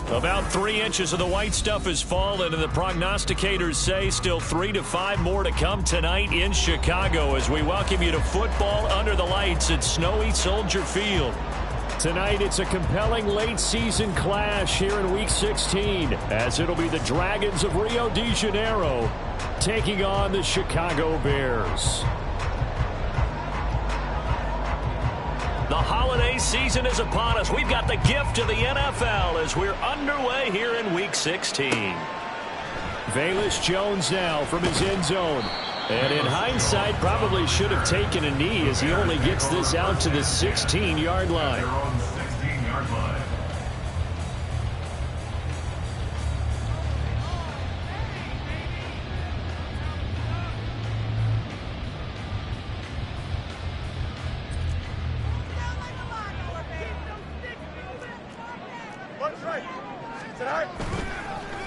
About 3 inches of the white stuff has fallen, and the prognosticators say still 3 to 5 more to come tonight in Chicago as we welcome you to football under the lights at snowy Soldier Field. Tonight, it's a compelling late-season clash here in Week 16, as it'll be the Dragons of Rio de Janeiro taking on the Chicago Bears. The holiday season is upon us. We've got the gift of the NFL as we're underway here in Week 16. Velus Jones now from his end zone. And in hindsight, probably should have taken a knee as he only gets this out to the 16-yard line.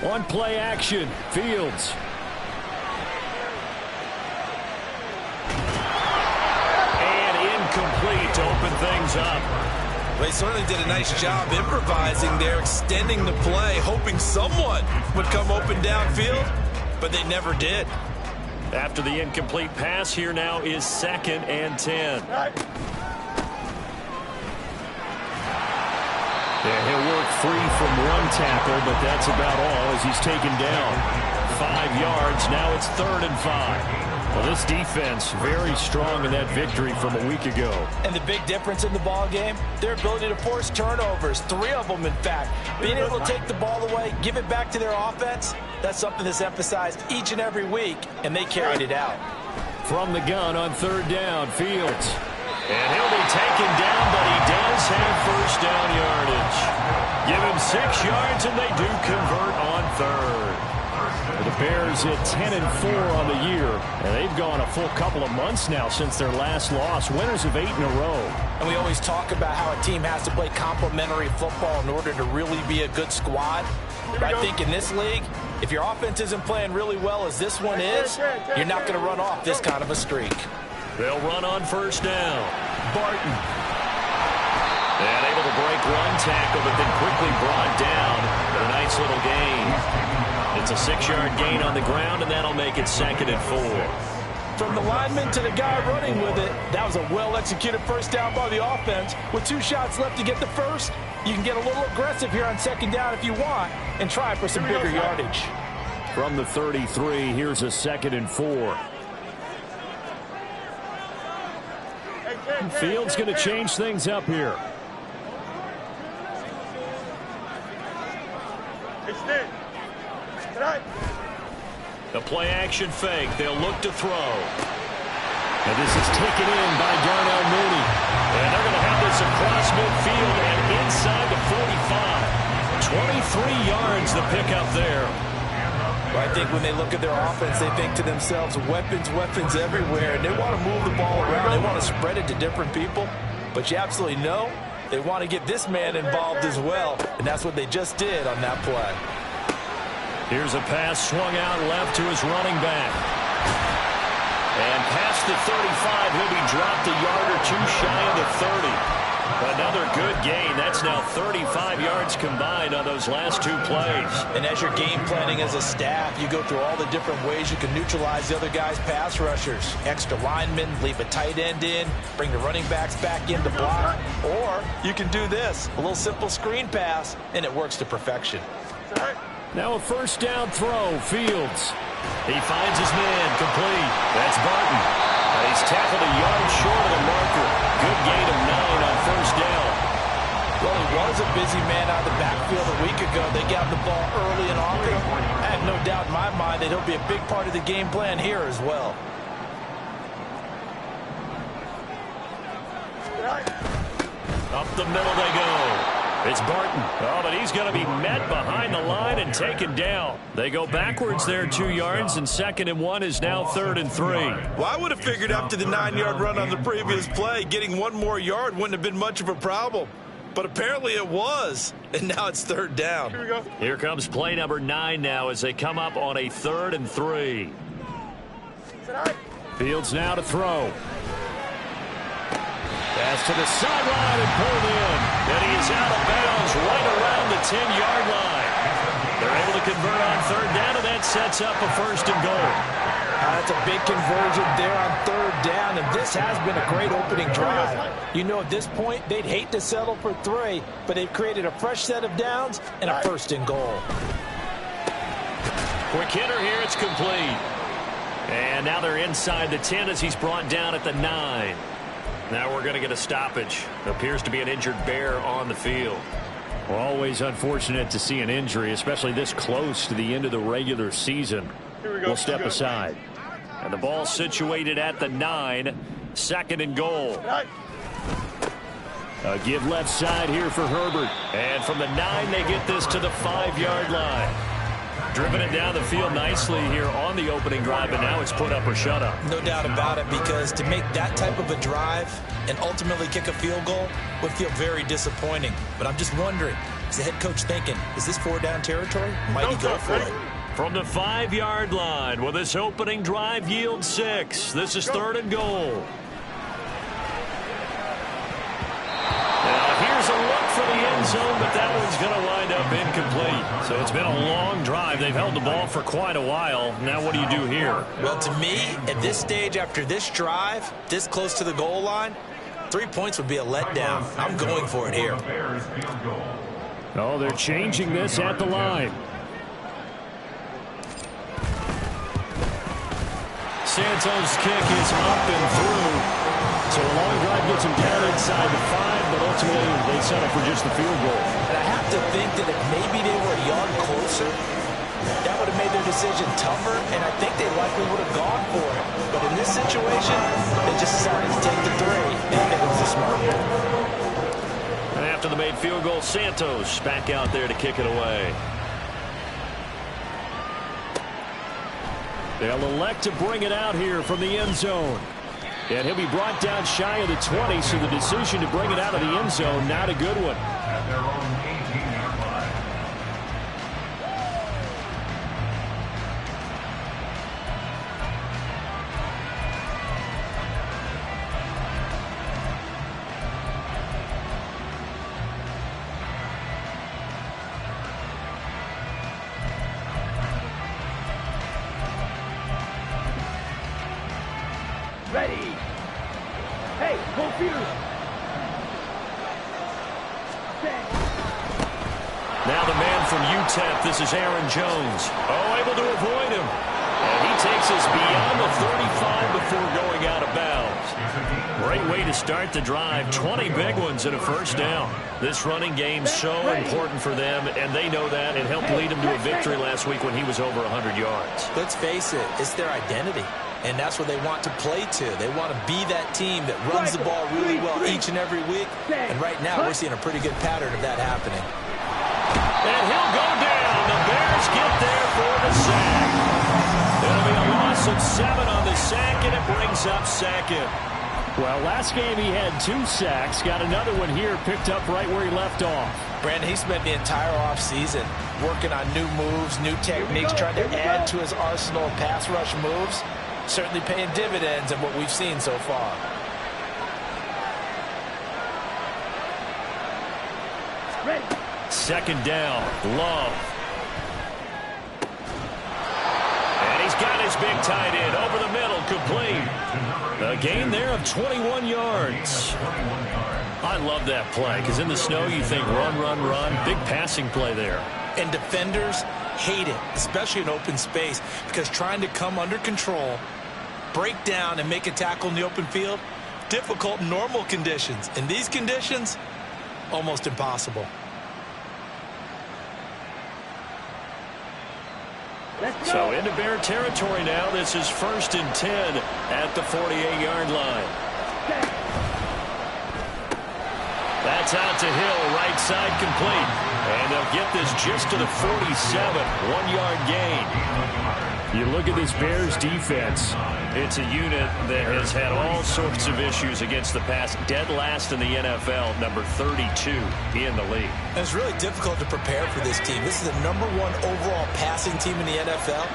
On play action, Fields. And incomplete to open things up. Well, he certainly did a nice job improvising there, extending the play, hoping someone would come open downfield, but they never did. After the incomplete pass, here now is 2nd and 10. Yeah, he'll work free from one tackle, but that's about all as he's taken down. 5 yards, now it's 3rd and 5. Well, this defense very strong in that victory from a week ago. And the big difference in the ball game, their ability to force turnovers, 3 of them in fact. Being able to take the ball away, give it back to their offense, that's something that's emphasized each and every week, and they carried it out. From the gun on 3rd down, Fields. And he'll be taken down, but he does have first down yardage. Give him 6 yards, and they do convert on 3rd. The Bears at 10-4 on the year, and they've gone a full couple of months now since their last loss. Winners of 8 in a row. And we always talk about how a team has to play complementary football in order to really be a good squad. But I think in this league, if your offense isn't playing really well as this one is, you're not going to run off this kind of a streak. They'll run on first down. Barton. And able to break one tackle, but then quickly brought down. But a nice little gain. It's a 6-yard gain on the ground, and that'll make it 2nd and 4. From the lineman to the guy running with it, that was a well-executed first down by the offense. With 2 shots left to get the first, you can get a little aggressive here on 2nd down if you want and try for some bigger yardage. From the 33, here's a 2nd and 4. Fields going to change things up here. The play action fake. They'll look to throw. And this is taken in by Darnell Mooney. And they're going to have this across midfield and inside the 45. 23 yards the pickup there. I think when they look at their offense, they think to themselves, weapons, weapons everywhere. And they want to move the ball around. They want to spread it to different people. But you absolutely know they want to get this man involved as well. And that's what they just did on that play. Here's a pass swung out left to his running back. And past the 35, he'll be dropped a yard or 2 shy of the 30. Another good gain. That's now 35 yards combined on those last 2 plays. And as you're game planning as a staff, you go through all the different ways you can neutralize the other guy's pass rushers. Extra linemen, leave a tight end in, bring the running backs back in to block. Or you can do this, a little simple screen pass, and it works to perfection. Now a first down throw, Fields. He finds his man, complete. That's Barton. He's tackled a yard short of the marker. Good gain of 9 on first down. Well, he was a busy man out of the backfield a week ago. They got the ball early and often. I have no doubt in my mind that he'll be a big part of the game plan here as well. Up the middle they go. It's Barton. Oh, but he's going to be met behind the line and taken down. They go backwards there 2 yards, and 2nd and 1 is now 3rd and 3. Well, I would have figured after the 9-yard run on the previous play, getting 1 more yard wouldn't have been much of a problem. But apparently it was, and now it's 3rd down. Here we go. Here comes play number 9 now as they come up on a 3rd and 3. Fields now to throw. Pass to the sideline and pulled in. And he is out of bounds right around the 10-yard line. They're able to convert on third down, and that sets up a first and goal. That's a big conversion there on third down, and this has been a great opening drive. You know, at this point, they'd hate to settle for 3, but they've created a fresh set of downs and a first and goal. Quick hitter here, it's complete. And now they're inside the 10 as he's brought down at the 9. Now we're going to get a stoppage. Appears to be an injured Bear on the field. Well, always unfortunate to see an injury, especially this close to the end of the regular season. We'll step aside. And the ball situated at the 9. Second and goal. A give left side here for Herbert. And from the 9, they get this to the 5-yard line. Driven it down the field nicely here on the opening drive, and now it's put up or shut up. No doubt about it, because to make that type of a drive and ultimately kick a field goal would feel very disappointing. But I'm just wondering, is the head coach thinking, is this 4-down territory? Might he go for it? From the 5-yard line, will this opening drive yield 6? This is third and goal. Now here's a look for the end zone, but that one's going to wind up incomplete. So it's been a long drive. They've held the ball for quite a while. Now what do you do here? Well, to me, at this stage after this drive, this close to the goal line, 3 points would be a letdown. I'm going for it here. Oh, they're changing this at the line. Santos' kick is up and through. So a long drive gets him down inside the 5, but ultimately they settle for just the field goal. And I have to think that if maybe they were a yard closer, that would have made their decision tougher, and I think they likely would have gone for it. But in this situation, they just decided to take the 3. They think it was a smart move. And after the made field goal, Santos back out there to kick it away. They'll elect to bring it out here from the end zone. And he'll be brought down shy of the 20, so the decision to bring it out of the end zone, not a good one. At their own 18-yard line. Ready. Hey, go Peters. Now the man from UTEP, this is Aaron Jones. Oh, able to avoid him. And he takes us beyond the 35 before going out of bounds. Great way to start the drive. 20 big ones and a first down. This running game so important for them, and they know that. It helped lead them to a victory last week when he was over 100 yards. Let's face it, it's their identity. And that's what they want to play to. They want to be that team that runs the ball really well each and every week. And right now, we're seeing a pretty good pattern of that happening. And he'll go down. The Bears get there for the sack. It'll be a loss of 7 on the sack, and it brings up second. Well, last game he had 2 sacks. Got another one here, picked up right where he left off. Brandon, he spent the entire offseason working on new moves, new techniques, trying to add to his arsenal of pass rush moves. Certainly paying dividends in what we've seen so far. Ready. Second down, Love. And he's got his big tight end over the middle, complete. A gain there of 21 yards. I love that play, because in the snow you think run, run, run. Big passing play there. And defenders hate it, especially in open space, because trying to come under control, break down, and make a tackle in the open field, difficult in normal conditions. In these conditions, almost impossible. So into Bear territory now. This is 1st and 10 at the 48-yard line. That's out to Hill, right side complete. And they'll get this just to the 47, 1-yard gain. You look at this Bears defense. It's a unit that has had all sorts of issues against the pass. Dead last in the NFL, number 32 in the league. And it's really difficult to prepare for this team. This is the #1 overall passing team in the NFL.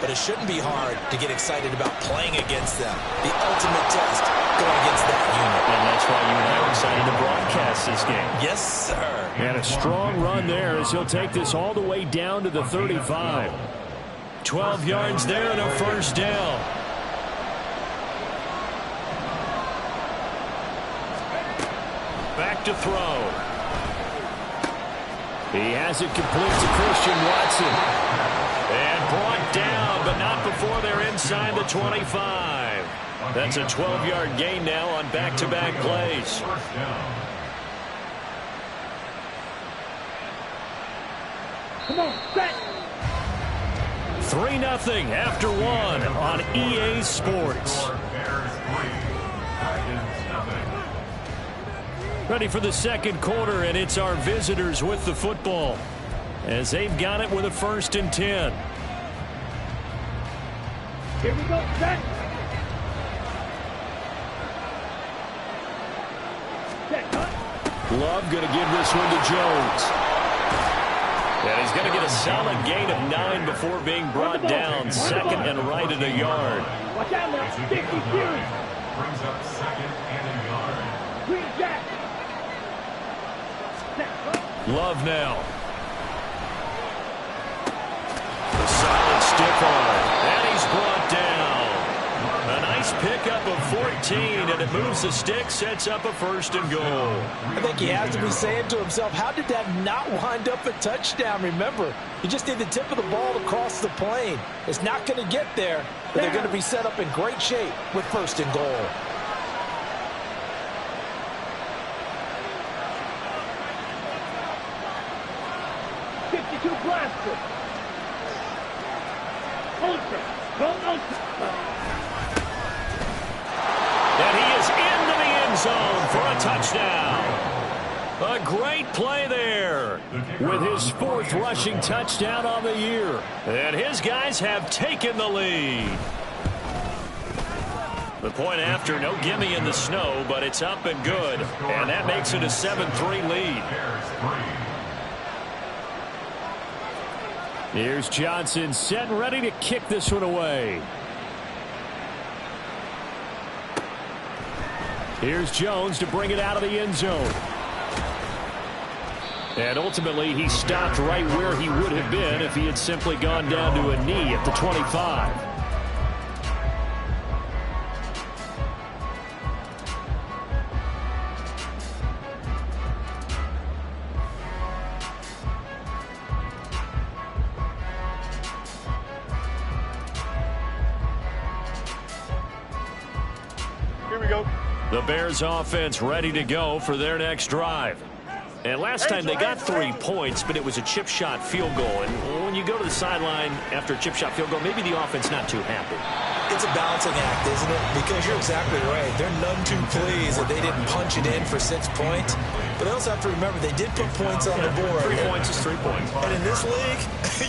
but it shouldn't be hard to get excited about playing against them. The ultimate test going against that unit. And that's why you and I are excited to broadcast this game. Yes, sir. And a strong run there as he'll take this all the way down to the 35. 12 yards there and a first down. Back to throw. He has it complete to Christian Watson. And brought down, but not before they're inside the 25. That's a 12-yard gain now on back-to-back plays. Come on, set. 3-0 after one on EA Sports. Ready for the second quarter, and it's our visitors with the football as they've got it with a 1st and 10. Here we go, set. Set, cut. Love going to give this one to Jones. And he's going to get a solid gain of 9 before being brought down. 2nd and right at a yard. Watch out now, 50 series. Brings up 2nd and a yard. Green Jack. Set, cut. Love now. A solid stiff arm. And he's brought down. A nice pickup of 14, and it moves the stick, sets up a 1st and goal. I think he has to be saying to himself, how did that not wind up a touchdown? Remember, you just need the tip of the ball to cross the plane. It's not going to get there, but they're going to be set up in great shape with 1st and goal. Blaster. Ultra. Go ultra. And he is into the end zone for a touchdown. A great play there with his 4th rushing touchdown on the year. And his guys have taken the lead. The point after, no gimme in the snow, but it's up and good. And that makes it a 7-3 lead. Here's Johnson set and ready to kick this one away. Here's Jones to bring it out of the end zone. And ultimately, he stopped right where he would have been if he had simply gone down to a knee at the 25. The Bears offense ready to go for their next drive. And last time they got 3 points, but it was a chip shot field goal. And when you go to the sideline after a chip shot field goal, maybe the offense not too happy. It's a balancing act, isn't it? Because you're exactly right. They're none too pleased that they didn't punch it in for 6 points. But they also have to remember they did put points on the board. 3 points is 3 points. And in this league,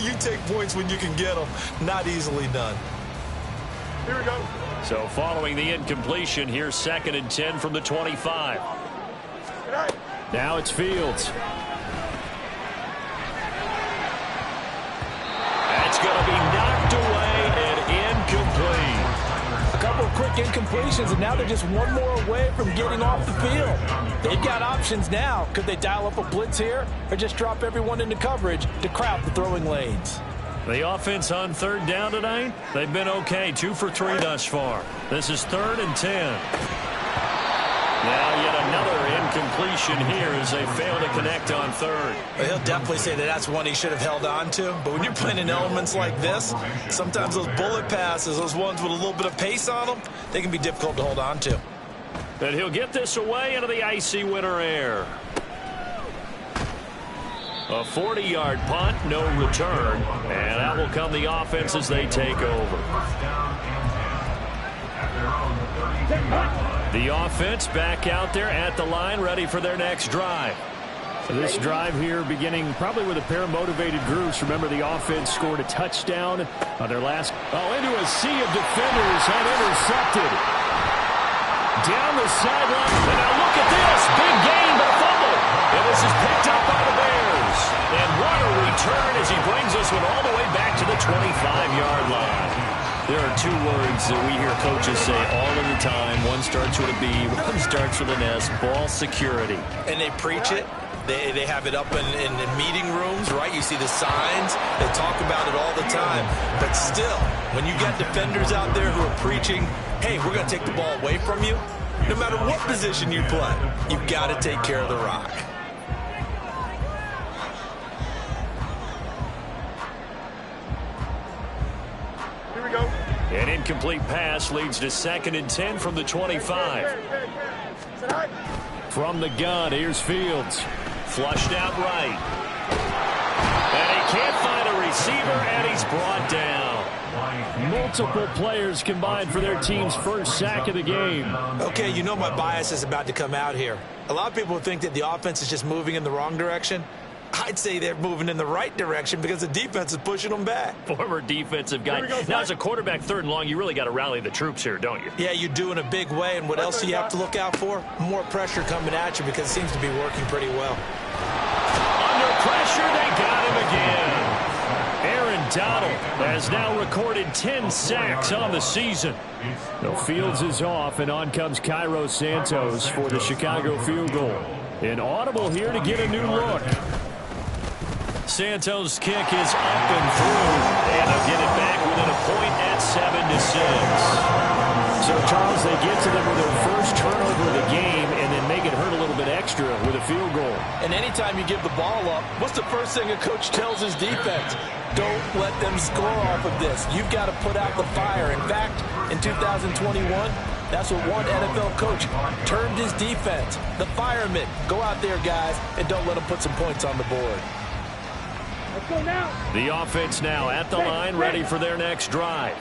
you take points when you can get them. Not easily done. Here we go. So following the incompletion, here's 2nd and 10 from the 25. Now it's Fields. That's going to be knocked away and incomplete. A couple of quick incompletions, and now they're just one more away from getting off the field. They've got options now. Could they dial up a blitz here or just drop everyone into coverage to crowd the throwing lanes? The offense on 3rd down tonight, they've been okay. 2 for 3 thus far. This is 3rd and 10. Now yet another incompletion here as they fail to connect on 3rd. Well, he'll definitely say that that's one he should have held on to. But when you're playing in elements like this, sometimes those bullet passes, those ones with a little bit of pace on them, they can be difficult to hold on to. And he'll get this away into the icy winter air. A 40-yard punt, no return. And that will come the offense as they take over. The offense back out there at the line, ready for their next drive. This drive here beginning probably with a pair of motivated groups. Remember, the offense scored a touchdown on their last. Oh, into a sea of defenders and intercepted. Down the sideline. And now look at this. Big gain, but a fumble. And this is picked up by the Bears. And what a return as he brings this one all the way back to the 25-yard line. There are two words that we hear coaches say all of the time. One starts with a B, one starts with an S, ball security. And they preach it. They have it up in meeting rooms, right? You see the signs. They talk about it all the time. But still, when you got defenders out there who are preaching, hey, we're going to take the ball away from you, no matter what position you play, you've got to take care of the rock. Here we go. An incomplete pass leads to 2nd and 10 from the 25. From the gun, here's Fields. Flushed out right. And he can't find a receiver, and he's brought down. Multiple players combined for their team's first sack of the game. Okay, you know my bias is about to come out here. A lot of people think that the offense is just moving in the wrong direction. I'd say they're moving in the right direction because the defense is pushing them back. Former defensive guy. Now, as a quarterback, 3rd and long, you really got to rally the troops here, don't you? Yeah, you do in a big way. And what else do you have to look out for? More pressure coming at you because it seems to be working pretty well. Under pressure, they got him again. Aaron Donald has now recorded 10 sacks on the season. The Fields is off, and on comes Cairo Santos for the Chicago field goal. An audible here to get a new look. Santos' kick is up and through, and they'll get it back within a point at 7-6. So, Charles, they get to them with their first turnover of the game and then make it hurt a little bit extra with a field goal. And anytime you give the ball up, what's the first thing a coach tells his defense? Don't let them score off of this. You've got to put out the fire. In fact, in 2021, that's what one NFL coach termed his defense. The firemen. Go out there, guys, and don't let them put some points on the board. Let's go now. The offense now at the line, ready for their next drive.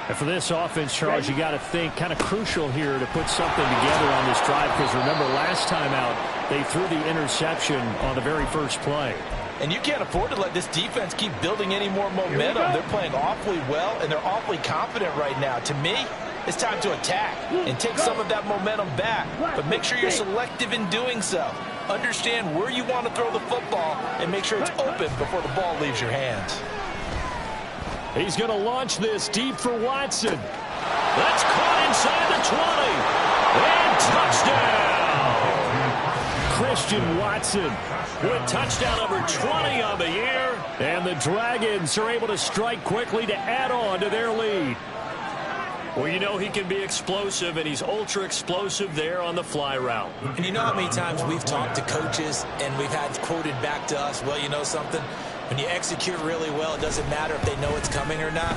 And for this offense, Charles, you got to think kind of crucial here to put something together on this drive because remember last time out, they threw the interception on the very first play. And you can't afford to let this defense keep building any more momentum. They're playing awfully well, and they're awfully confident right now. To me, it's time to attack and take some of that momentum back, but make sure you're selective in doing so. Understand where you want to throw the football and make sure it's open before the ball leaves your hands. He's going to launch this deep for Watson. That's caught inside the 20. And touchdown! Christian Watson with touchdown number 20 on the year. And the Dragons are able to strike quickly to add on to their lead. Well, you know he can be explosive, and he's ultra-explosive there on the fly route. And you know how many times we've talked to coaches and we've had quoted back to us, well, you know something? When you execute really well, it doesn't matter if they know it's coming or not.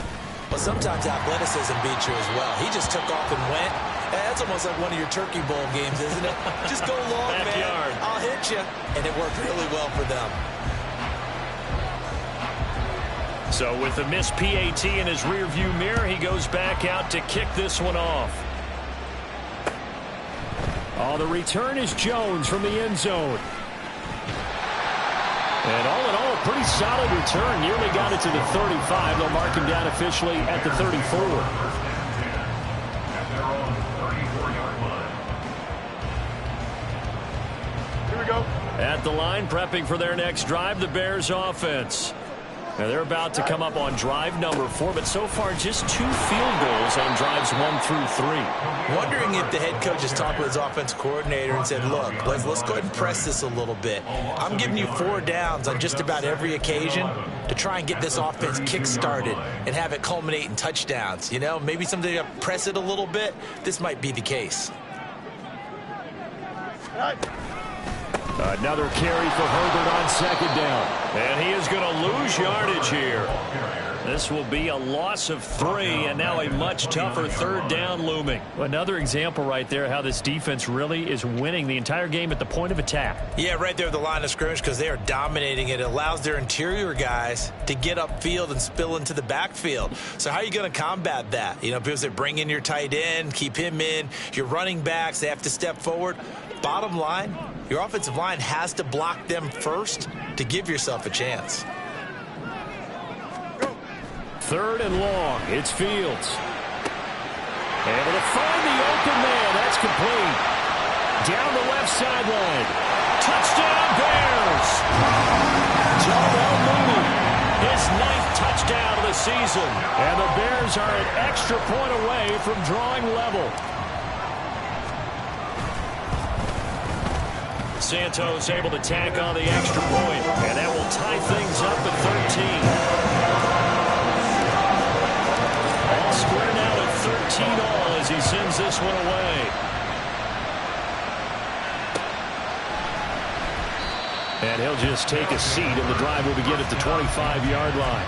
But sometimes athleticism beats you as well. He just took off and went. That's almost like one of your Turkey Bowl games, isn't it? Just go long, Backyard. man. I'll hit you. And it worked really well for them. So with the missed PAT in his rearview mirror, he goes back out to kick this one off. Oh, the return is Jones from the end zone. And all in all, a pretty solid return. Nearly got it to the 35. They'll mark him down officially at the 34. Here we go. At the line, prepping for their next drive, the Bears offense. Now they're about to come up on drive number 4, but so far just 2 field goals on drives 1 through 3. Wondering if the head coach has talked with his offense coordinator and said, look, let's go ahead and press this a little bit. I'm giving you 4 downs on just about every occasion to try and get this offense kick-started and have it culminate in touchdowns. You know, maybe someday you press it a little bit. This might be the case. Another carry for Herbert on 2nd down. And he is going to lose yardage here. This will be a loss of 3, and now a much tougher 3rd down looming. Another example right there how this defense really is winning the entire game at the point of attack. Yeah, right there at the line of scrimmage because they are dominating it. It allows their interior guys to get upfield and spill into the backfield. So how are you going to combat that? You know, because they bring in your tight end, keep him in. Your running backs, they have to step forward. Bottom line, your offensive line has to block them first to give yourself a chance. 3rd and long. It's Fields. Able to find the open man. That's complete. Down the left sideline. Touchdown, Bears. Darnell Mooney. His 9th touchdown of the season. And the Bears are an extra point away from drawing level. Santos able to tack on the extra point, and that will tie things up at 13. All square now at 13 all as he sends this one away. And he'll just take a seat, and the drive will begin at the 25-yard line.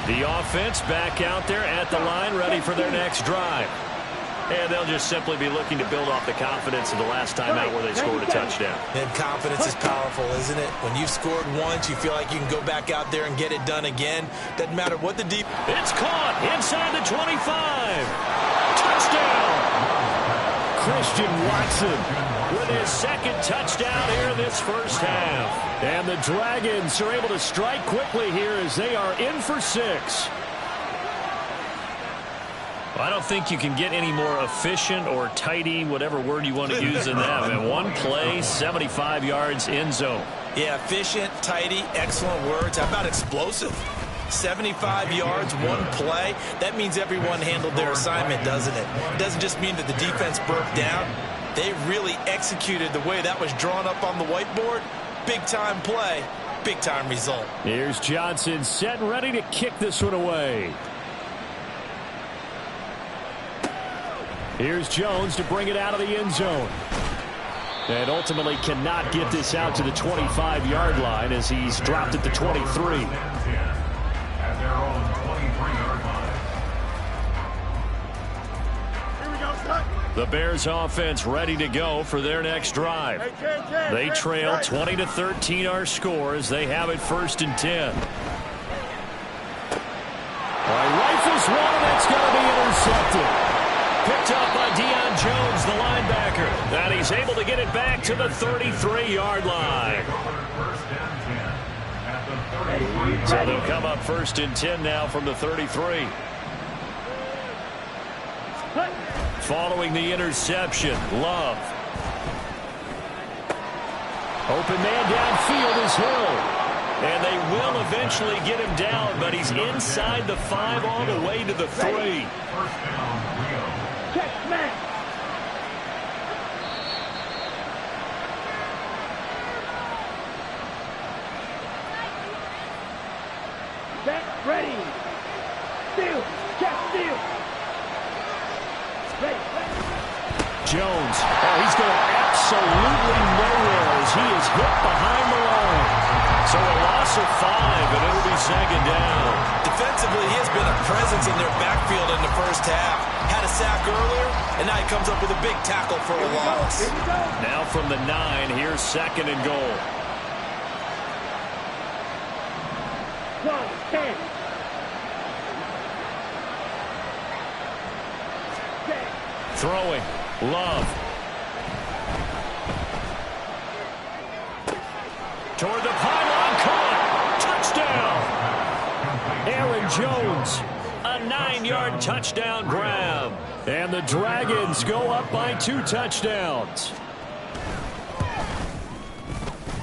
The offense back out there at the line, ready for their next drive. And they'll just simply be looking to build off the confidence of the last time out where they scored a touchdown. And confidence is powerful, isn't it? When you've scored once, you feel like you can go back out there and get it done again. Doesn't matter what the deep... It's caught inside the 25. Touchdown! Christian Watson with his second touchdown here in this first half. And the Dragons are able to strike quickly here as they are in for 6. I don't think you can get any more efficient or tidy, whatever word you want to use in that. And one play, 75 yards, end zone. Yeah, efficient, tidy, excellent words. How about explosive? 75 yards, one play. That means everyone handled their assignment, doesn't it? It doesn't just mean that the defense broke down. They really executed the way that was drawn up on the whiteboard. Big-time play, big-time result. Here's Johnson set and ready to kick this one away. Here's Jones to bring it out of the end zone. And ultimately cannot get this out to the 25-yard line as he's dropped at the 23. At their own 23-yard line. Here we go, son. The Bears offense ready to go for their next drive. They trail 20-13 our score as they have it 1st and 10. All right, rifles one, and that's going to be intercepted. Picked up by Deion Jones, the linebacker. And he's able to get it back to the 33-yard line. So they'll come up 1st and 10 now from the 33. Following the interception, Love. Open man downfield is Hill. And they will eventually get him down, but he's inside the 5 all the way to the 3. Check, smash. Back, ready. Steal. Check, steal. Ready. Jones. Oh, he's going absolutely nowhere as he is hit behind the line. So a loss of 5, and it'll be 2nd down. Defensively, he has been a presence in their backfield in the first half. Had a sack earlier, and now he comes up with a big tackle for a loss. Now from the 9, here's 2nd and goal. 10. Throwing. Love. Toward the pylon, caught. Touchdown. Aaron Jones. A 9-yard touchdown grab. And the Dragons go up by 2 touchdowns.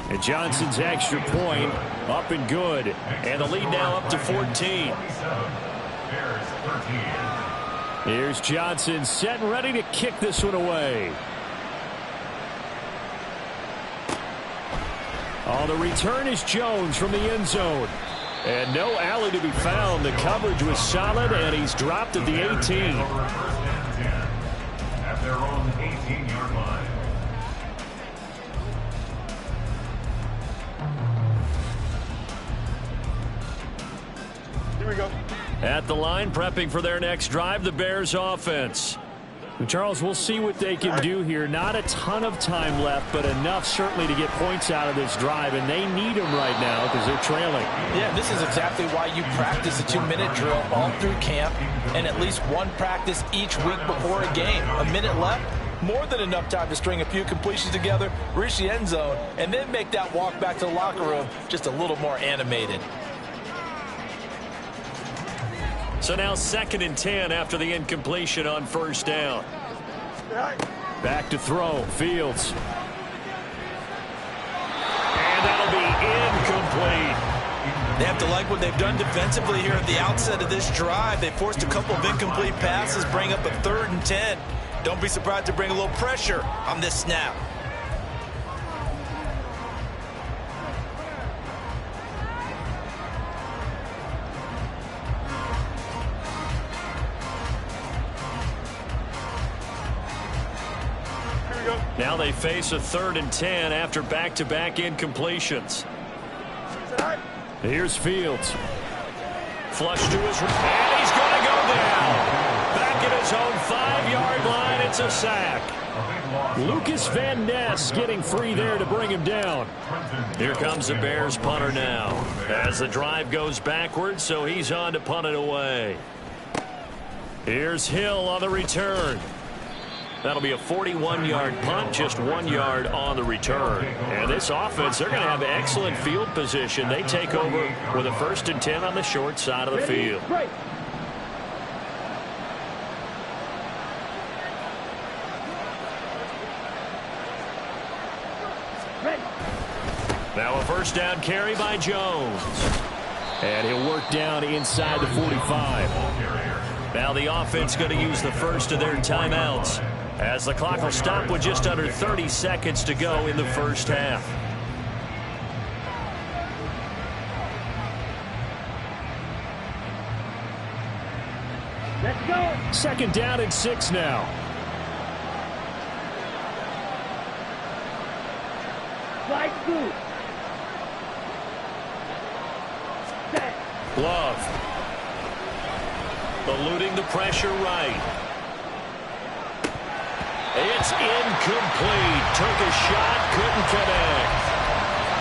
And Johnson's extra point up and good. And the lead now up to 14. Here's Johnson set and ready to kick this one away. On the return is Jones from the end zone. And no alley to be found. The coverage was solid, and he's dropped at the 18. At their own 18-yard line. Here we go. At the line, prepping for their next drive, the Bears offense. Charles, we'll see what they can do here. Not a ton of time left, but enough certainly to get points out of this drive, and they need them right now because they're trailing. Yeah, this is exactly why you practice a 2-minute drill all through camp and at least one practice each week before a game. A minute left, more than enough time to string a few completions together, reach the end zone, and then make that walk back to the locker room just a little more animated. So now 2nd and 10 after the incompletion on 1st down. Back to throw, Fields. And that'll be incomplete. They have to like what they've done defensively here at the outset of this drive. They forced a couple of incomplete passes, bring up a 3rd and 10. Don't be surprised to bring a little pressure on this snap. Now they face a 3rd and 10 after back-to-back incompletions. Here's Fields. Flush to his right, and he's going to go down. Back at his own 5-yard line, it's a sack. Lucas Van Ness getting free there to bring him down. Here comes the Bears punter now as the drive goes backwards, so he's on to punt it away. Here's Hill on the return. That'll be a 41-yard punt, just 1 yard on the return. And this offense, they're going to have excellent field position. They take over with a 1st and 10 on the short side of the field. Now a 1st down carry by Jones. And he'll work down inside the 45. Now the offense going to use the first of their timeouts, as the clock will stop with just under 30 seconds to go in the first half. Let's go. 2nd down and 6 now. Slide through. Set. Love. Eluding the pressure right. It's incomplete. Took a shot, couldn't connect.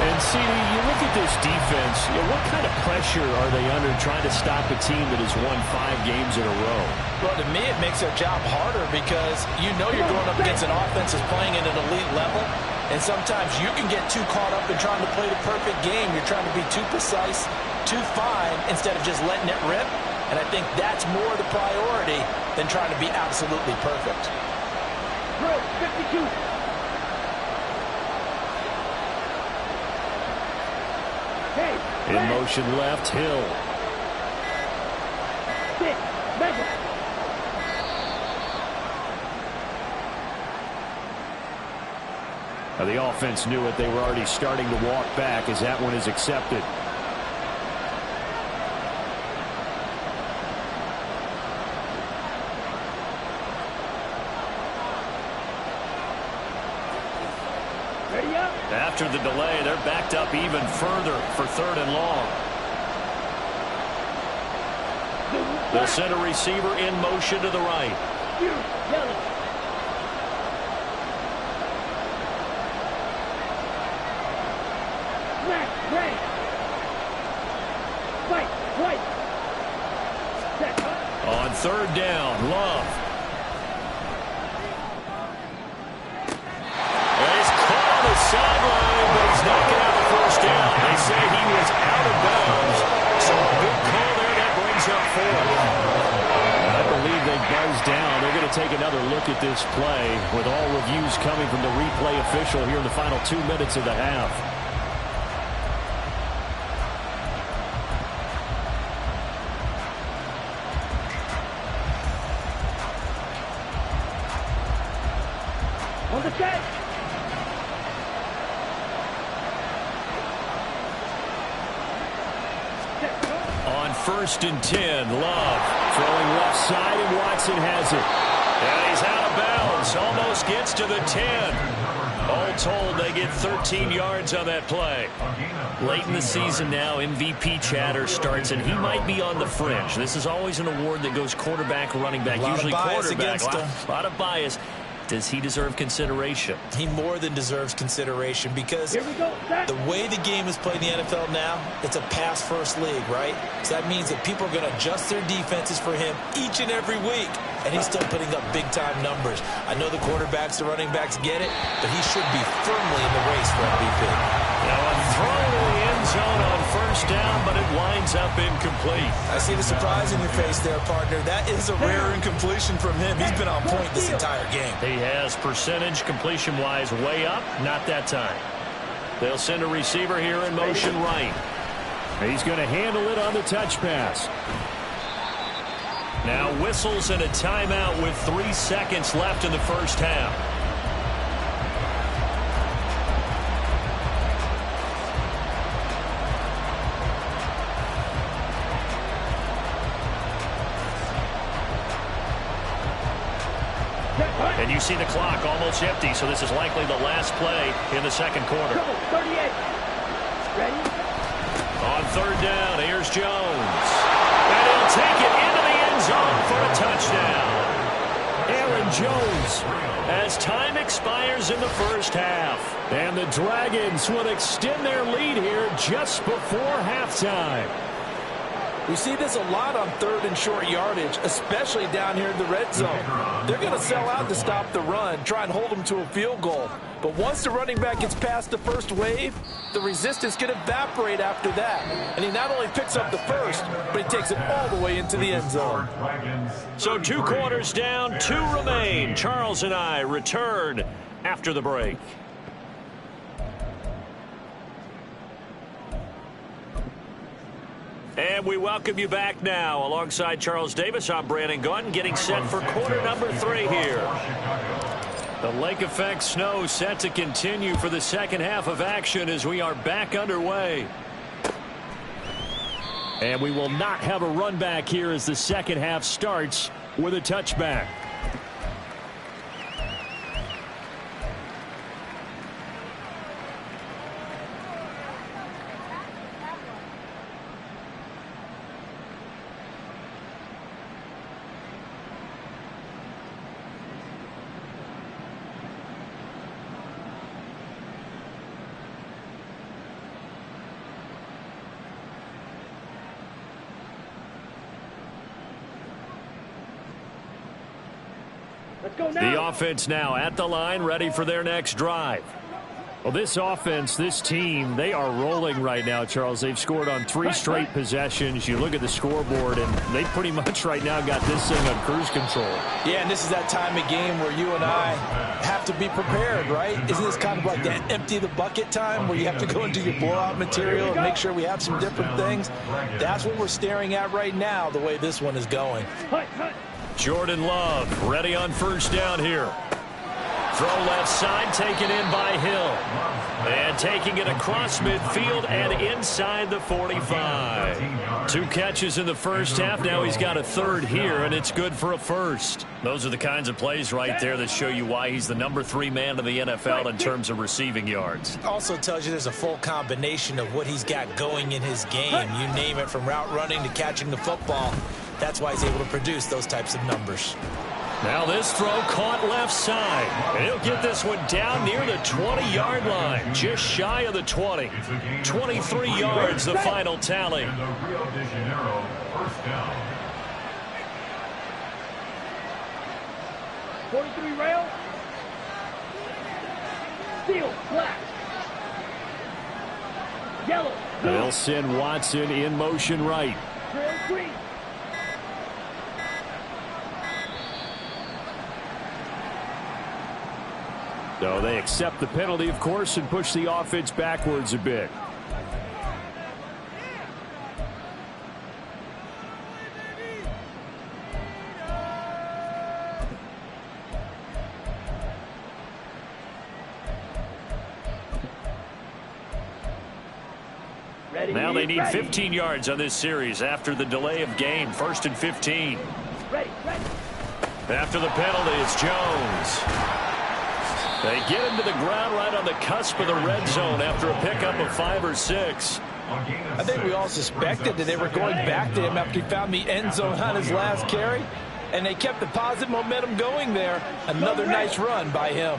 And, CD, you look at this defense, what kind of pressure are they under trying to stop a team that has won 5 games in a row? Well, to me, it makes their job harder because you're going up against an offense that's playing at an elite level, and sometimes you can get too caught up in trying to play the perfect game. You're trying to be too precise, too fine, instead of just letting it rip. And I think that's more the priority than trying to be absolutely perfect. Drill 52. Hey, In motion left, Hill. 6, measure. Now the offense knew it. They were already starting to walk back as that one is accepted. Ready up. After the delay, they're backed up even further for 3rd and long. The center receiver in motion to the right. Yellow. Smack, break. Fight, white. Set. On 3rd down, Love. He's caught on the sideline, but he's not going to have a 1st down. They say he was out of bounds. So a good call there. That brings up 4th. I believe they buzzed down. They're going to take another look at this play with all reviews coming from the replay official here in the final 2 minutes of the half. On the set. On 1st and 10, Love throwing left side, and Watson has it. And he's out of bounds. Almost gets to the 10. All told, they get 13 yards on that play. Late in the season now, MVP chatter starts, and he might be on the fringe. This is always an award that goes quarterback, running back, usually quarterback. A lot of bias. Does he deserve consideration? He more than deserves consideration because Here we go. Set. the way the game is played in the NFL now, it's a pass-first league, right? So that means that people are going to adjust their defenses for him each and every week, and he's still putting up big-time numbers. I know the quarterbacks, the running backs get it, but he should be firmly in the race for MVP. Now a throw to the end zone on first down, but it winds up incomplete. I see the surprise in your face there, partner. That is a rare incompletion from him. He's been on point this entire game. He has percentage completion-wise way up, not that time. They'll send a receiver here in motion right. He's going to handle it on the touch pass. Now whistles and a timeout with 3 seconds left in the first half. And you see the clock almost empty, so this is likely the last play in the second quarter. 38. Ready? On third down, here's Jones. And he'll take it into the end zone for a touchdown. Aaron Jones, as time expires in the first half. And the Dragons will extend their lead here just before halftime. We see this a lot on third and short yardage, especially down here in the red zone. They're going to sell out to stop the run, try and hold them to a field goal. But once the running back gets past the first wave, the resistance can evaporate after that. And he not only picks up the first, but he takes it all the way into the end zone. So 2 quarters down, 2 remain. Charles and I return after the break. And we welcome you back now. Alongside Charles Davis, I'm Brandon Gaudin, getting set for quarter number 3 here. The lake effect snow set to continue for the second half of action as we are back underway. And we will not have a run back here as the second half starts with a touchback. Let's go now. The offense now at the line, ready for their next drive. Well, this offense, this team, they are rolling right now, Charles. They've scored on 3 straight possessions. You look at the scoreboard, and they pretty much right now got this thing on cruise control. Yeah, and this is that time of game where you and I have to be prepared, right? Isn't this kind of like that empty the bucket time where you have to go into your blowout material and make sure we have some different things? That's what we're staring at right now, the way this one is going. Jordan Love ready on first down here. Throw left side, taken in by Hill. And taking it across midfield and inside the 45. 2 catches in the first half. Now he's got a third here, and it's good for a first. Those are the kinds of plays right there that show you why he's the number 3 man in the NFL in terms of receiving yards. Also tells you there's a full combination of what he's got going in his game. You name it, from route running to catching the football. That's why he's able to produce those types of numbers. Now this throw caught left side. And he'll get this one down near the 20-yard line. Just shy of the 20. 23 yards, the final tally. And the Rio de Janeiro first down. 43 rail. Steel, black. Yellow, blue. They'll send Watson in motion right. Trail green. So they accept the penalty, of course, and push the offense backwards a bit. Now they need 15 yards on this series after the delay of game. 1st and 15. Ready. After the penalty, it's Jones. They get him to the ground right on the cusp of the red zone after a pickup of 5 or 6. I think we all suspected that they were going back to him after he found the end zone on his last carry. And they kept the positive momentum going there. Another nice run by him.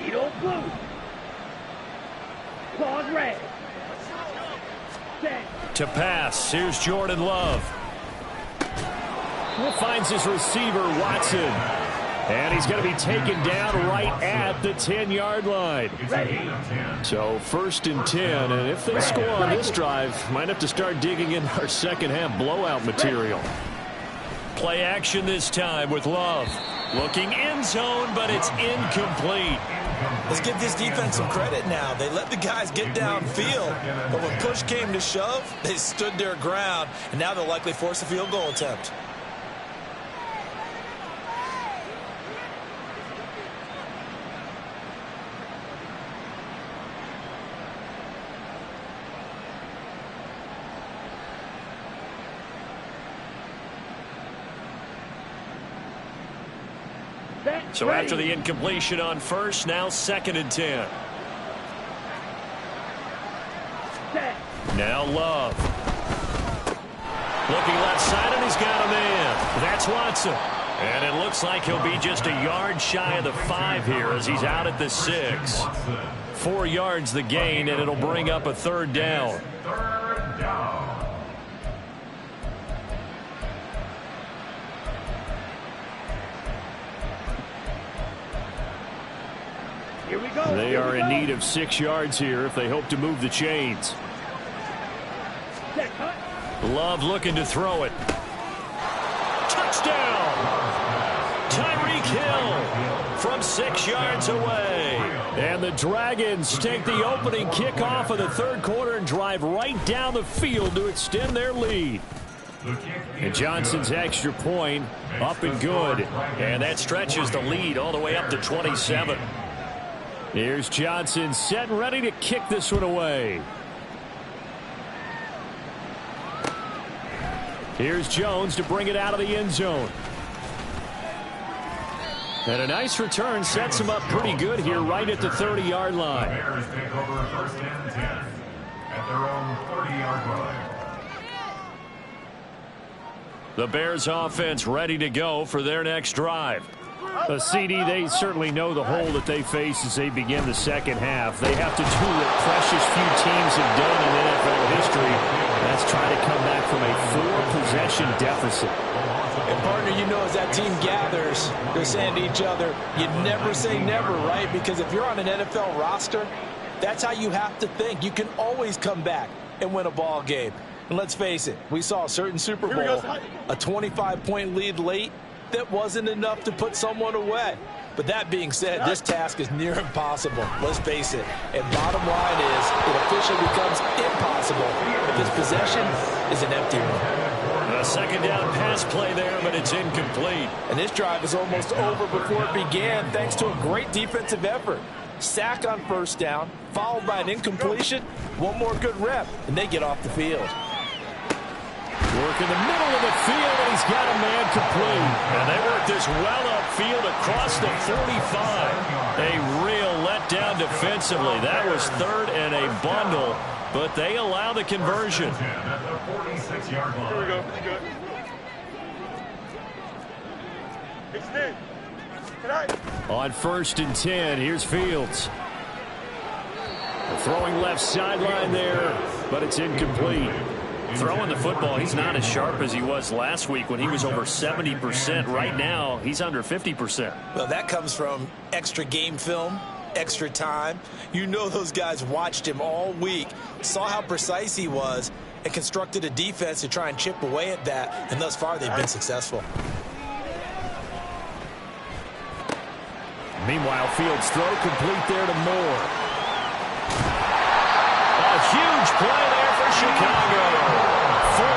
Edo blue. Claws red. Set. To pass, here's Jordan Love. Finds his receiver, Watson. And he's going to be taken down right at the 10-yard line. So 1st and 10. And if they score on this drive, might have to start digging in our second-half blowout material. Play action this time with Love. Looking end zone, but it's incomplete. Let's give this defense some credit now. They let the guys get downfield, but when push came to shove, they stood their ground, and now they'll likely force a field goal attempt. So after the incompletion on first, now 2nd and 10. Now Love. Looking left side, and he's got a man. That's Watson. And it looks like he'll be just a yard shy of the 5 here as he's out at the 6. 4 yards the gain, and it'll bring up a 3rd down. Third down. Here we go. They are in need of 6 yards here if they hope to move the chains. Love looking to throw it. Touchdown! Tyreek Hill from 6 yards away. And the Dragons take the opening kickoff of the 3rd quarter and drive right down the field to extend their lead. And Johnson's extra point up and good. And that stretches the lead all the way up to 27. Here's Johnson set and ready to kick this one away. Here's Jones to bring it out of the end zone. And a nice return sets him up pretty good here right at the 30-yard line. The Bears take over 1st and 10 at their own 30-yard line. The Bears offense ready to go for their next drive. A CD, they certainly know the hole that they face as they begin the second half. They have to do what precious few teams have done in NFL history. That's try to come back from a 4-possession deficit. And partner, you know, as that team gathers, they're saying to each other, you never say never, right? Because if you're on an NFL roster, that's how you have to think. You can always come back and win a ball game. And let's face it, we saw a certain Super Bowl, a 25-point lead late, that wasn't enough to put someone away. But that being said, this task is near impossible. Let's face it. And bottom line is, it officially becomes impossible if this possession is an empty one. A 2nd down pass play there, but it's incomplete. And this drive is almost over before it began, thanks to a great defensive effort. Sack on 1st down, followed by an incompletion. One more good rep, and they get off the field. Work in the middle of the field, and he's got a man complete. And they work this well upfield across the 45. A real letdown defensively. That was 3rd and a bundle, but they allow the conversion. At the 46-yard line. Here we go. Good. Extend. On 1st and 10, here's Fields. Throwing left sideline there, but it's incomplete. Throwing the football, he's not as sharp as he was last week when he was over 70%. Right now, he's under 50%. Well, that comes from extra game film, extra time. You know those guys watched him all week, saw how precise he was, and constructed a defense to try and chip away at that, and thus far they've been successful. Meanwhile, Fields' throw complete there to Moore. A huge play there for Chicago. 47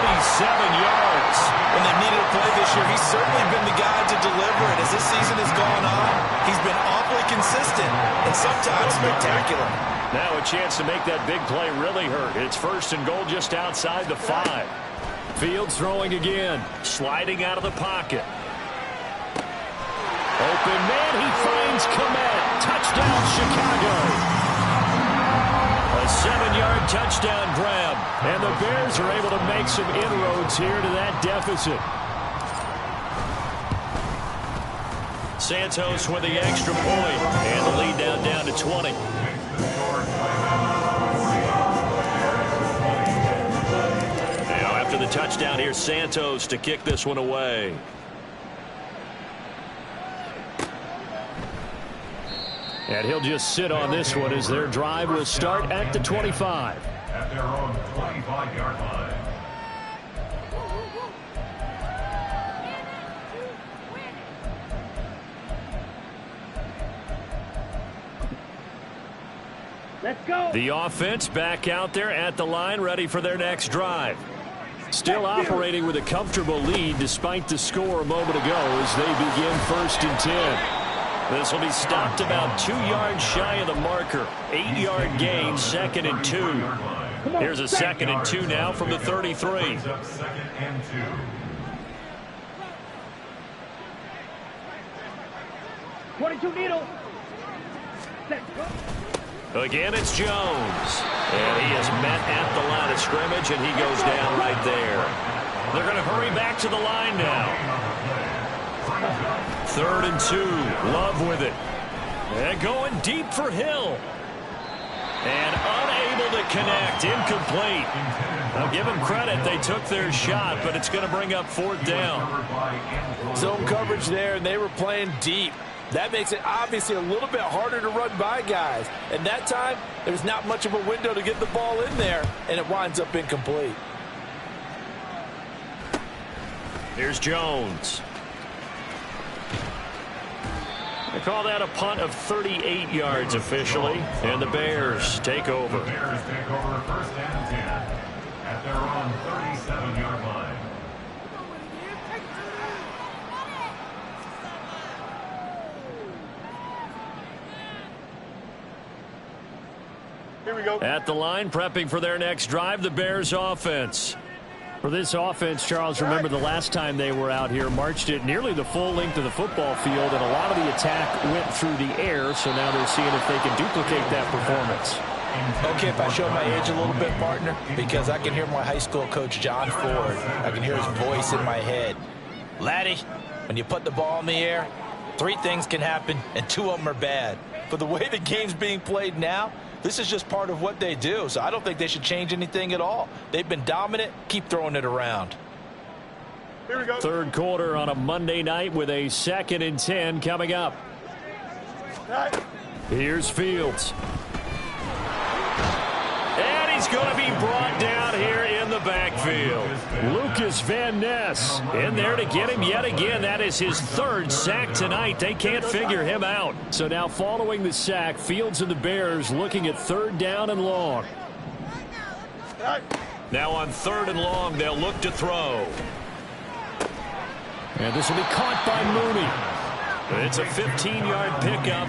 yards. When they needed a play this year, he's certainly been the guy to deliver it. As this season has gone on, he's been awfully consistent and sometimes spectacular. Now a chance to make that big play really hurt. It's 1st and goal just outside the 5. Fields throwing again. Sliding out of the pocket. Open man, he finds Kmet. Touchdown, Chicago. A 7-yard touchdown grab. And the Bears are able to make some inroads here to that deficit. Santos with the extra point. And the lead down to 20. Now after the touchdown, here's Santos to kick this one away. And he'll just sit on this one as their drive will start at the 25. At their own 25-yard line. Let's go. The offense back out there at the line, ready for their next drive. Still operating with a comfortable lead despite the score a moment ago as they begin 1st and 10. This will be stopped about 2 yards shy of the marker. 8-yard gain, 2nd and 2. Here's a 2nd and 2 now from the 33. 2nd and 2. .22 needle. Let's go. Again, it's Jones. And he is met at the line of scrimmage, and he goes down right there. They're going to hurry back to the line now. 3rd and 2. Love with it. And going deep for Hill. And unable to connect. Incomplete. I'll give them credit. They took their shot, but it's going to bring up 4th down. Zone coverage there, and they were playing deep. That makes it obviously a little bit harder to run by guys. And that time, there's not much of a window to get the ball in there, and it winds up incomplete. Here's Jones. They call that a punt of 38 yards officially, and the Bears take over. The Bears take over 1st and 10 at their own 37-yard line. Here we go. At the line, prepping for their next drive, the Bears offense. For this offense, Charles, remember the last time they were out here, marched it nearly the full length of the football field, and a lot of the attack went through the air, so now they're seeing if they can duplicate that performance. Okay, if I show my age a little bit, partner, because I can hear my high school coach, John Ford. I can hear his voice in my head. Laddie, when you put the ball in the air, 3 things can happen, and 2 of them are bad. But the way the game's being played now, this is just part of what they do, so I don't think they should change anything at all. They've been dominant. Keep throwing it around. Here we go. 3rd quarter on a Monday night with a 2nd and 10 coming up. Here's Fields. And he's going to be brought down here in the backfield. Lucas Van Ness in there to get him yet again. That is his 3rd sack tonight. They can't figure him out. So now following the sack, Fields and the Bears looking at 3rd down and long. Now on 3rd and long, they'll look to throw. And this will be caught by Mooney. It's a 15-yard pickup,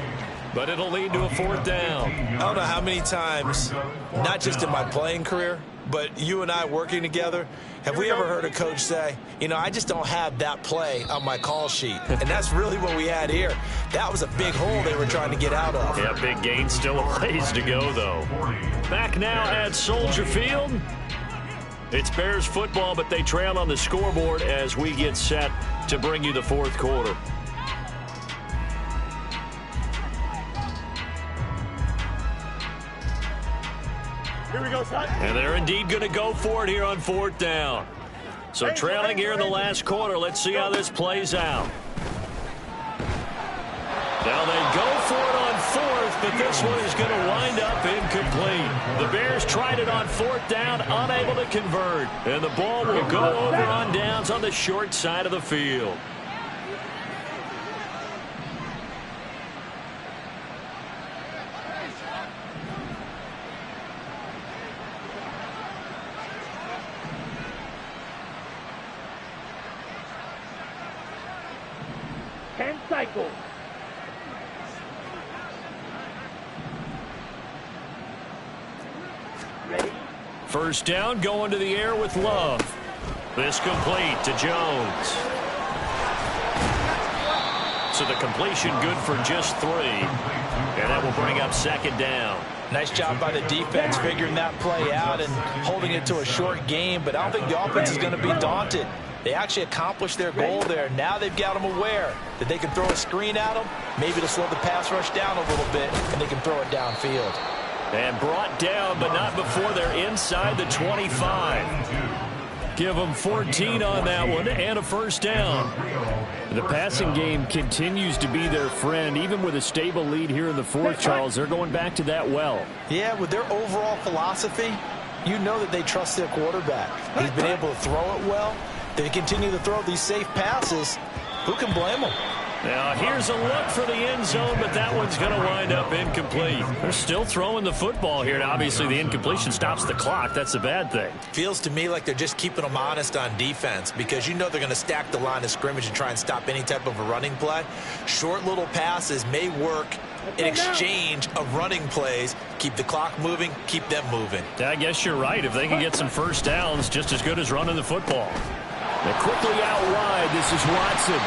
but it'll lead to a 4th down. I don't know how many times, not just in my playing career, but you and I working together, have we ever heard a coach say, you know, I just don't have that play on my call sheet. And that's really what we had here. That was a big hole they were trying to get out of. Yeah, big gain, still a ways to go, though. Back now at Soldier Field. It's Bears football, but they trail on the scoreboard as we get set to bring you the 4th quarter. Here we go, son. And they're indeed going to go for it here on 4th down. So trailing here in the last quarter. Let's see how this plays out. Now they go for it on 4th, but this one is going to wind up incomplete. The Bears tried it on 4th down, unable to convert. And the ball will go over on downs on the short side of the field. Cycle. Ready? 1st down, going to the air with Love. This complete to Jones. So the completion good for just 3. And that will bring up 2nd down. Nice job by the defense figuring that play out and holding it to a short game, but I don't think the offense is going to be daunted. They actually accomplished their goal there. Now they've got them aware that they can throw a screen at them, maybe to slow the pass rush down a little bit, and they can throw it downfield. And brought down, but not before they're inside the 25. Give them 14 on that one and a first down. The passing game continues to be their friend. Even with a stable lead here in the fourth, Charles, they're going back to that well. Yeah, with their overall philosophy, you know that they trust their quarterback. He's been able to throw it well. They continue to throw these safe passes. Who can blame them? Now, here's a look for the end zone, but that one's going to wind up incomplete. They're still throwing the football here, and obviously the incompletion stops the clock. That's a bad thing. Feels to me like they're just keeping them honest on defense because you know they're going to stack the line of scrimmage and try and stop any type of a running play. Short little passes may work in exchange of running plays. Keep the clock moving, keep them moving. I guess you're right. If they can get some first downs, just as good as running the football. They're quickly out wide. This is Watson.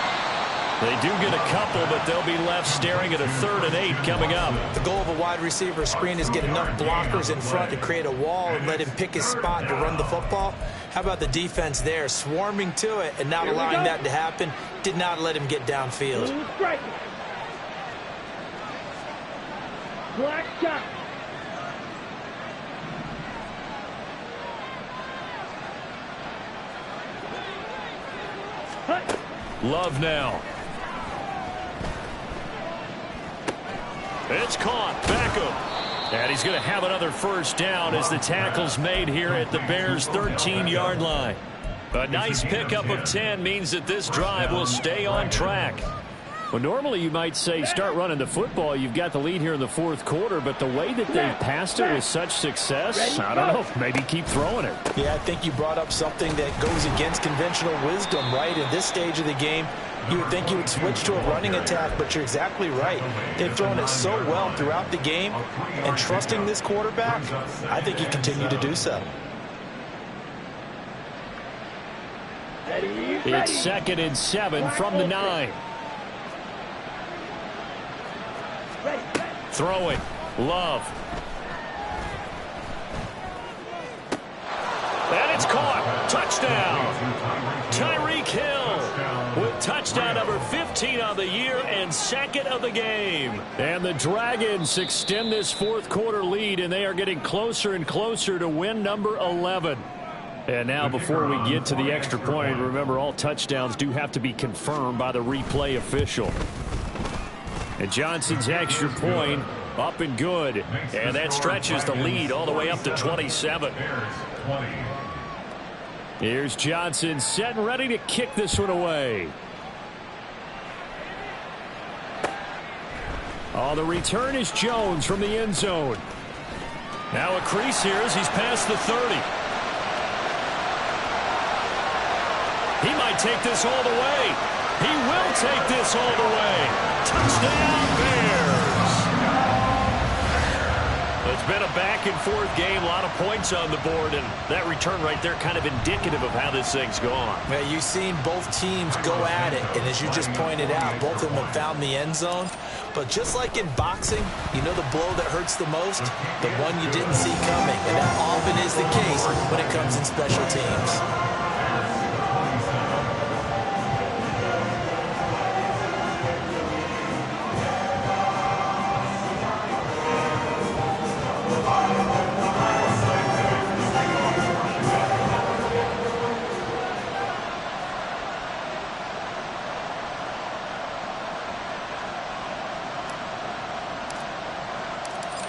They do get a couple, but they'll be left staring at a 3rd and 8 coming up. The goal of a wide receiver screen is get enough blockers in front to create a wall and let him pick his spot to run the football. How about the defense there, swarming to it and not allowing that to happen? Did not let him get downfield. Black shot. Love now. It's caught. Beckham. And he's going to have another first down as the tackle's made here at the Bears' 13-yard line. A nice pickup of 10 means that this drive will stay on track. Well, normally you might say start running the football. You've got the lead here in the fourth quarter, but the way that they've passed it with such success, I don't know, maybe keep throwing it. Yeah, I think you brought up something that goes against conventional wisdom, right? At this stage of the game, you would think you would switch to a running attack, but you're exactly right. They've thrown it so well throughout the game, and trusting this quarterback, I think you continue to do so. It's 2nd and 7 from the 9. Throwing. Love. And it's caught. Touchdown. Tyreek Hill with touchdown number 15 on the year and 2nd of the game. And the Dragons extend this fourth quarter lead, and they are getting closer and closer to win number 11. And now before we get to the extra point, remember all touchdowns do have to be confirmed by the replay official. And Johnson's extra point up and good. And that stretches the lead all the way up to 27. Here's Johnson set and ready to kick this one away. Oh, the return is Jones from the end zone. Now a crease here as he's past the 30. He might take this all the way. He will take this all the way. Touchdown, Bears. It's been a back-and-forth game, a lot of points on the board, and that return right there kind of indicative of how this thing's gone. Yeah, you've seen both teams go at it, and as you just pointed out, both of them have found the end zone. But just like in boxing, you know the blow that hurts the most? The one you didn't see coming, and that often is the case when it comes in special teams.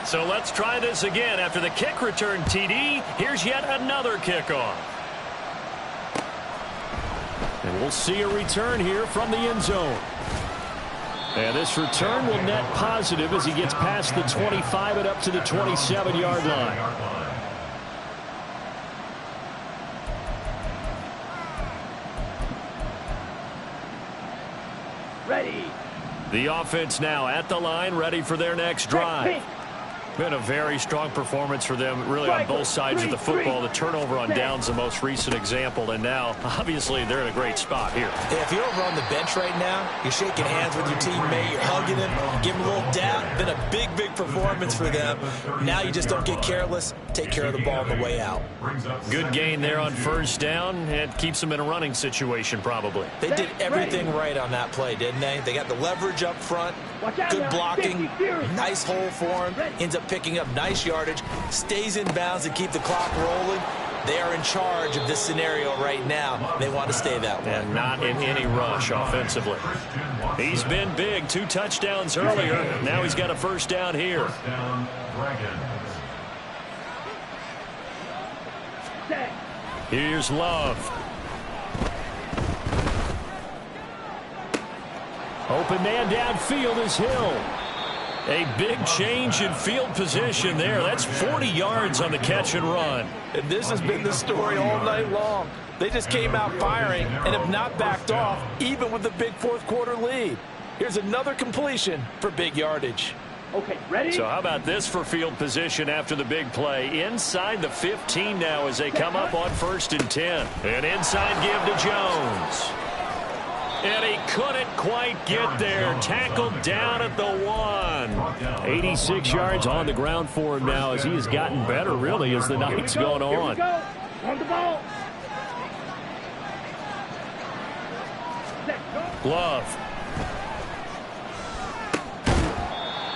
So let's try this again. After the kick return TD, here's yet another kickoff. And we'll see a return here from the end zone. And this return will net positive as he gets past the 25 and up to the 27-yard line. Ready. The offense now at the line, ready for their next drive. Been a very strong performance for them, really, on both sides of the football. The turnover on downs, the most recent example, and now, obviously, they're in a great spot here. Yeah, if you're over on the bench right now, you're shaking hands with your teammate, you're hugging him, giving him a little dap. Been a big, big performance for them. Now you just don't get careless. Take care of the ball on the way out. Good gain there on first down, and keeps them in a running situation, probably. They did everything right on that play, didn't they? They got the leverage up front, good blocking, nice hole for him, ends up picking up nice yardage, stays in bounds to keep the clock rolling. They are in charge of this scenario right now. They want to stay that way. And not in any rush offensively. He's been big. 2 touchdowns earlier. Now he's got a first down here. First down, Dragons. Here's Love. Open man downfield is Hill. A big change in field position there. That's 40 yards on the catch and run. And this has been the story all night long. They just came out firing and have not backed off, even with the big fourth-quarter lead. Here's another completion for big yardage. Okay, ready? So how about this for field position after the big play? Inside the 15 now as they come up on 1st and 10. An inside give to Jones. And he couldn't quite get there. Tackled down at the 1. 86 yards on the ground for him now as he has gotten better, really, as the night's gone on. Go. On the ball. Set, go. Love.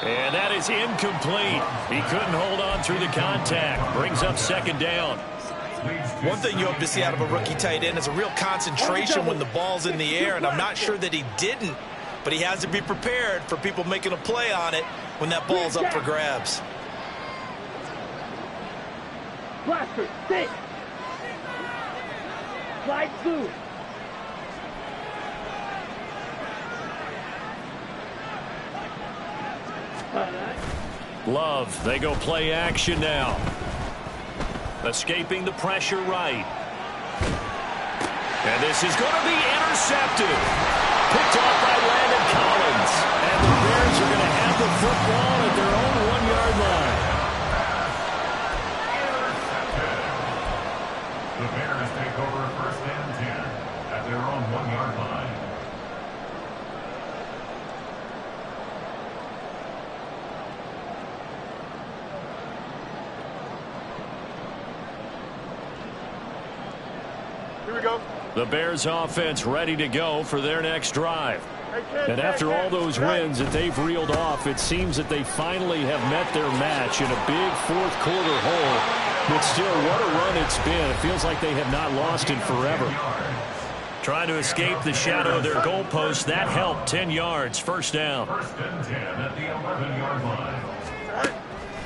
And that is incomplete. He couldn't hold on through the contact. Brings up 2nd down. One thing you hope to see out of a rookie tight end is a real concentration when the ball's in the air, and I'm not sure that he didn't, but he has to be prepared for people making a play on it when that ball's up for grabs. Blaster, stick. Slide through. Love, they go play action now. Escaping the pressure right. And this is going to be intercepted. Picked off by Landon Collins. And the Bears are going to have the football at their own 1-yard line. The Bears take over 1st and 10 at their own 1-yard line. Here we go. The Bears offense ready to go for their next drive. And after all those wins that they've reeled off, it seems that they finally have met their match in a big fourth-quarter hole. But still, what a run it's been. It feels like they have not lost in forever. Trying to escape the shadow of their goalpost. That helped. 10 yards. First down. 1st and 10 at the 11-yard line.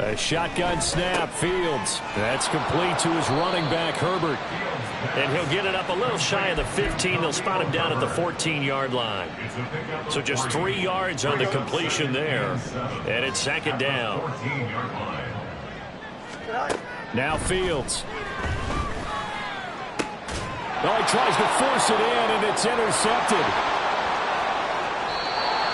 A shotgun snap. Fields. That's complete to his running back, Herbert. And he'll get it up a little shy of the 15. They'll spot him down at the 14-yard line. So just 3 yards on the completion there. And it's 2nd down. 14-yard line. Now Fields. Oh, he tries to force it in, and it's intercepted.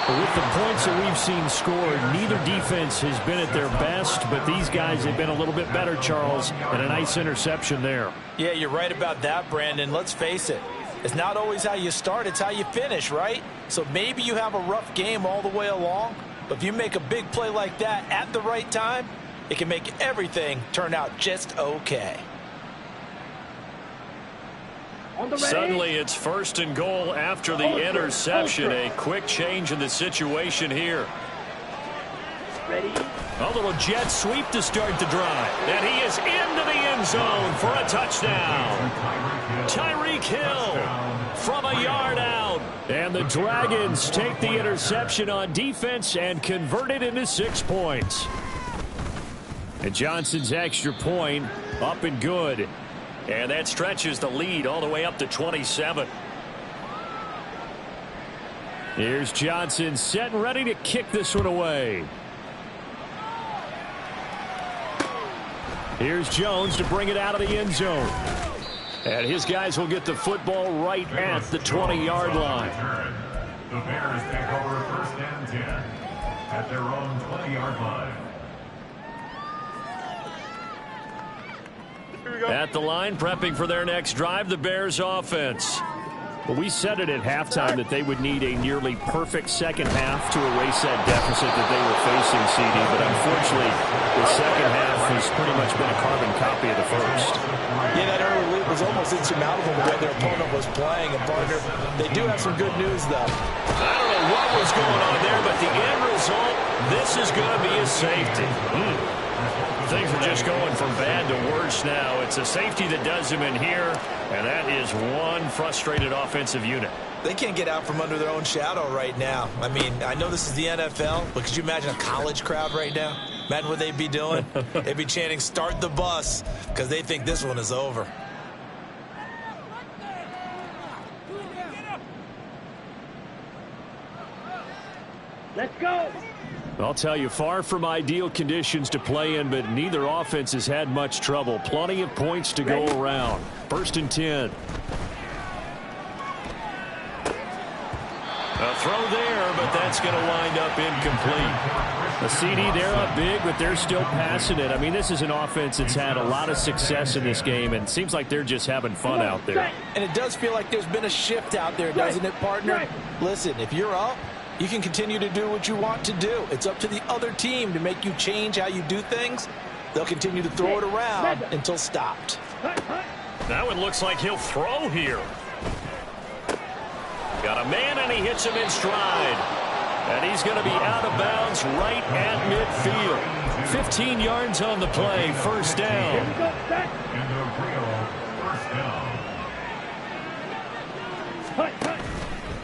With the points that we've seen scored, neither defense has been at their best, but these guys have been a little bit better, Charles, and a nice interception there. Yeah, you're right about that, Brandon. Let's face it. It's not always how you start, it's how you finish, right? So maybe you have a rough game all the way along, but if you make a big play like that at the right time, it can make everything turn out just okay. Suddenly it's 1st and goal after the interception. A quick change in the situation here. Ready? A little jet sweep to start the drive. And he is into the end zone for a touchdown. Tyreek Hill from a yard out. And the Dragons take the interception on defense and convert it into 6 points. And Johnson's extra point up and good. And that stretches the lead all the way up to 27. Here's Johnson set and ready to kick this one away. Here's Jones to bring it out of the end zone. And his guys will get the football right at the 20-yard line. The Bears take over 1st and 10 at their own 20-yard line. At the line, prepping for their next drive, the Bears offense. Well, we said it at halftime that they would need a nearly perfect second half to erase that deficit that they were facing, CD. But unfortunately, the second half has pretty much been a carbon copy of the first. Yeah, that early lead was almost insurmountable the way their opponent was playing. And, partner, they do have some good news, though. I don't know what was going on there, but the end result, this is going to be a safety. Things are just going from bad to worse now. It's a safety that does him in here, and that is one frustrated offensive unit. They can't get out from under their own shadow right now. I mean, I know this is the NFL, but could you imagine a college crowd right now? Imagine what they'd be doing. They'd be chanting, "Start the bus," because they think this one is over. Let's go. I'll tell you, far from ideal conditions to play in, but neither offense has had much trouble. Plenty of points to go around. 1st and 10. A throw there, but that's going to wind up incomplete. A CD, they're up big, but they're still passing it. I mean, this is an offense that's had a lot of success in this game, and it seems like they're just having fun out there. And it does feel like there's been a shift out there, doesn't it, partner? Listen, if you're up, you can continue to do what you want to do. It's up to the other team to make you change how you do things. They'll continue to throw it around until stopped. That one looks like he'll throw here. Got a man, and he hits him in stride. And he's going to be out of bounds right at midfield. 15 yards on the play, 1st down. And a real first down.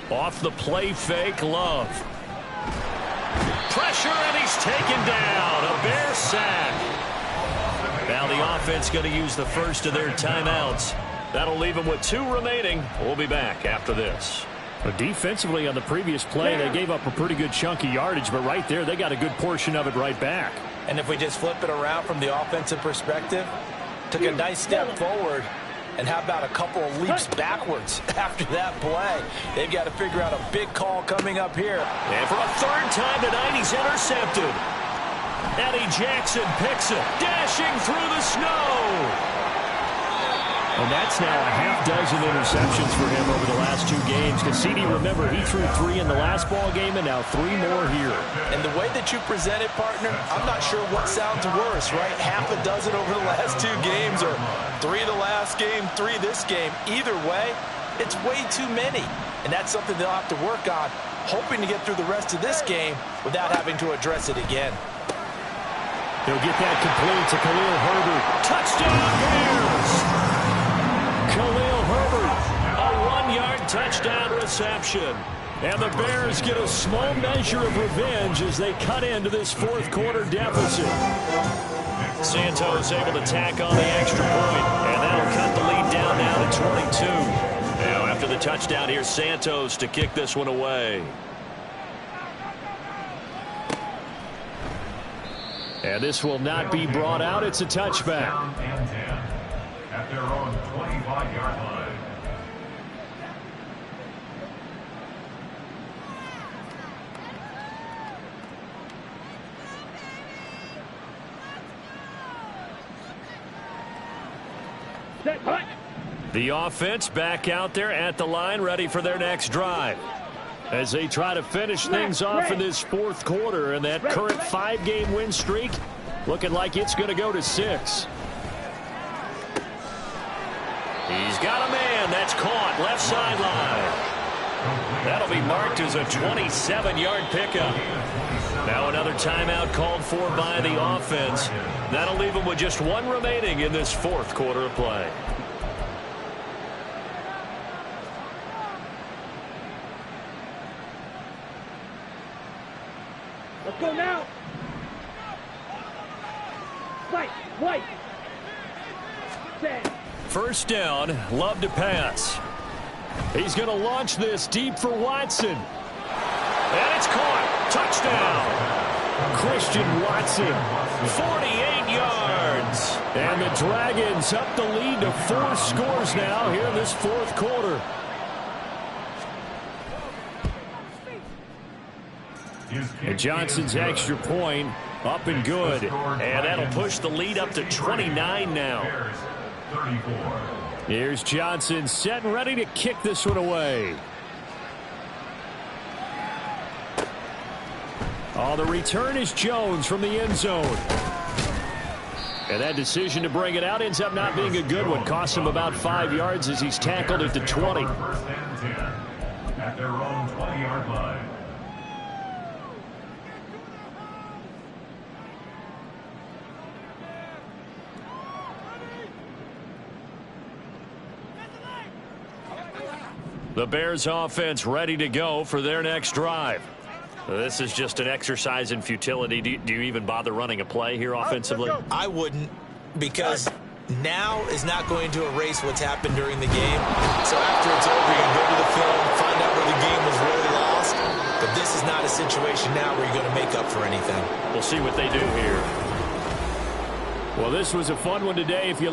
Off the play fake, Love. Pressure, and he's taken down. A Bear sack. Now the offense going to use the first of their timeouts. That'll leave them with 2 remaining. We'll be back after this. But defensively on the previous play, they gave up a pretty good chunk of yardage, but right there, they got a good portion of it right back. And if we just flip it around from the offensive perspective, took a nice step forward, and how about a couple of leaps backwards after that play? They've got to figure out a big call coming up here. And for a 3rd time tonight, he's intercepted. Eddie Jackson picks it, dashing through the snow. And that's now a half dozen interceptions for him over the last 2 games. Cassini, remember, he threw 3 in the last ball game and now 3 more here. And the way that you present it, partner, I'm not sure what sounds worse, right? Half a dozen over the last 2 games or 3 the last game, 3 this game. Either way, it's way too many. And that's something they'll have to work on, hoping to get through the rest of this game without having to address it again. He'll get that complete to Khalil Herbert. Touchdown, Bears! Khalil Herbert, a 1-yard touchdown reception. And the Bears get a small measure of revenge as they cut into this 4th quarter deficit. Santos able to tack on the extra point, and that'll cut the lead down now to 22. Now after the touchdown, here's Santos to kick this one away. And this will not be brought out. It's a touchback. And 10 at their own 25-yard line. The offense back out there at the line, ready for their next drive. As they try to finish things off in this 4th quarter, and that current 5-game win streak looking like it's going to go to 6. He's got a man. That's caught. Left sideline. That'll be marked as a 27-yard pickup. Now another timeout called for by the offense. That'll leave them with just 1 remaining in this 4th quarter of play. Let's go now. White. Set. 1st down, Love to pass. He's going to launch this deep for Watson. And it's caught. Touchdown. Christian Watson, 48 yards. And the Dragons up the lead to 4 scores now here in this 4th quarter. And Johnson's extra point up and good. And that'll push the lead up to 29 now. Here's Johnson set and ready to kick this one away. Oh, the return is Jones from the end zone. And that decision to bring it out ends up not being a good one. Cost him about 5 yards as he's tackled at the 20. 1st and 10 at their own 20-yard line. The Bears offense ready to go for their next drive. This is just an exercise in futility. Do you even bother running a play here offensively? I wouldn't, because now is not going to erase what's happened during the game. So after it's over, you can go to the film, find out where the game was really lost. But this is not a situation now where you're going to make up for anything. We'll see what they do here. Well, this was a fun one today. If you